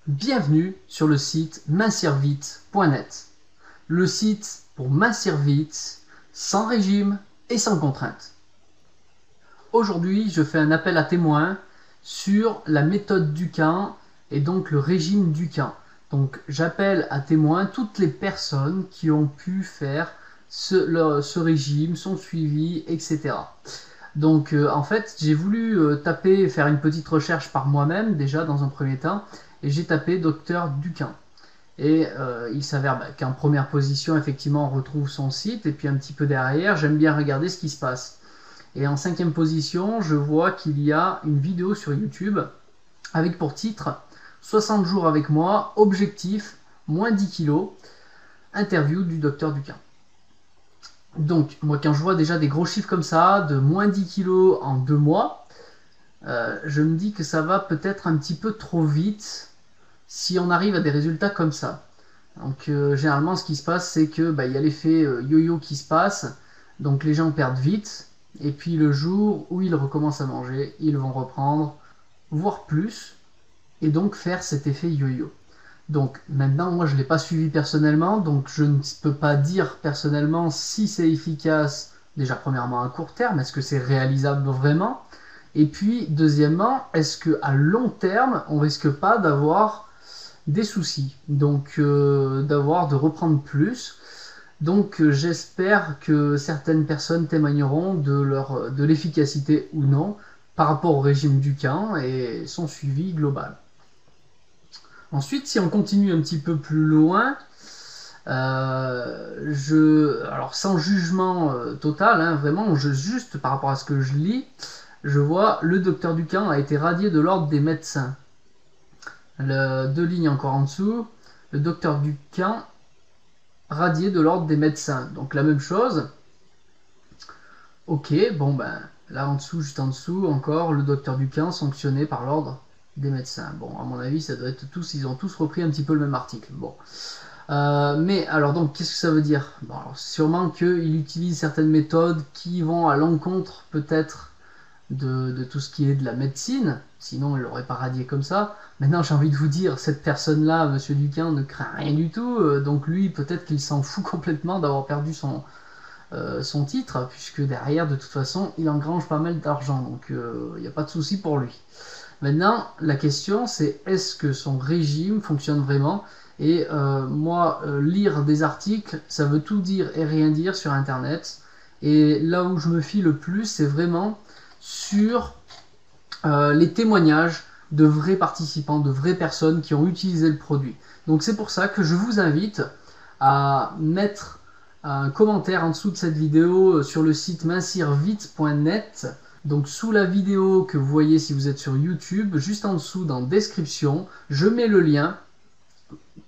Bienvenue sur le site mincirvite.net, le site pour mincir vite, sans régime et sans contrainte. Aujourd'hui, je fais un appel à témoins sur la méthode Dukan et donc le régime Dukan. Donc j'appelle à témoins toutes les personnes qui ont pu faire ce régime, son suivi, etc. Donc en fait, j'ai voulu faire une petite recherche par moi-même déjà dans un premier temps, et j'ai tapé Docteur Dukan. Et il s'avère qu'en première position, effectivement, on retrouve son site, et puis un petit peu derrière, j'aime bien regarder ce qui se passe. Et en cinquième position, je vois qu'il y a une vidéo sur YouTube avec pour titre 60 jours avec moi, objectif, moins 10 kilos, interview du Docteur Dukan. Donc, moi, quand je vois déjà des gros chiffres comme ça, de moins 10 kilos en 2 mois, je me dis que ça va peut-être un petit peu trop vite si on arrive à des résultats comme ça. Donc, généralement, ce qui se passe, c'est que y a l'effet yo-yo qui se passe, donc les gens perdent vite, et puis le jour où ils recommencent à manger, ils vont reprendre, voire plus, et donc faire cet effet yo-yo. Donc maintenant, moi je ne l'ai pas suivi personnellement, donc je ne peux pas dire personnellement si c'est efficace, déjà premièrement à court terme, est-ce que c'est réalisable vraiment? Et puis deuxièmement, est-ce qu'à long terme, on risque pas d'avoir des soucis, donc de reprendre plus? Donc j'espère que certaines personnes témoigneront de l'efficacité ou non par rapport au régime Dukan et son suivi global. Ensuite, si on continue un petit peu plus loin, alors sans jugement total, hein, vraiment, juste par rapport à ce que je lis, je vois le docteur Dukan a été radié de l'ordre des médecins. Deux lignes encore en dessous, le docteur Dukan radié de l'ordre des médecins. Donc la même chose. Ok, bon là en dessous, juste en dessous, encore le docteur Dukan sanctionné par l'ordre des médecins. Bon, à mon avis, ça doit être ils ont tous repris un petit peu le même article. Bon. Mais alors donc, qu'est-ce que ça veut dire? Bon, alors, sûrement qu'il utilise certaines méthodes qui vont à l'encontre peut-être de tout ce qui est de la médecine, sinon il l'aurait pas radié comme ça. Maintenant, j'ai envie de vous dire, cette personne-là, monsieur Dukan, ne craint rien du tout, donc lui, peut-être qu'il s'en fout complètement d'avoir perdu son titre, puisque derrière, de toute façon, il engrange pas mal d'argent, donc il n'y a pas de souci pour lui. Maintenant, la question c'est est-ce que son régime fonctionne vraiment? Et moi, lire des articles, ça veut tout dire et rien dire sur Internet. Et là où je me fie le plus, c'est vraiment sur les témoignages de vrais participants, de vraies personnes qui ont utilisé le produit. Donc c'est pour ça que je vous invite à mettre un commentaire en dessous de cette vidéo sur le site mincirvite.net. Donc sous la vidéo que vous voyez si vous êtes sur YouTube, juste en dessous dans description, je mets le lien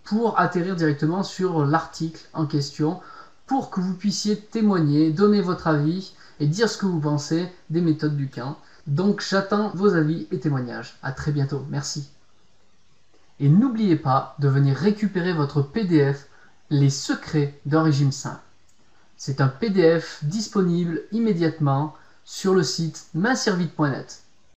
pour atterrir directement sur l'article en question pour que vous puissiez témoigner, donner votre avis et dire ce que vous pensez des méthodes Dukan. Donc j'attends vos avis et témoignages. À très bientôt, merci. Et n'oubliez pas de venir récupérer votre PDF Les secrets d'un régime sain. C'est un PDF disponible immédiatement sur le site mincirvite.net.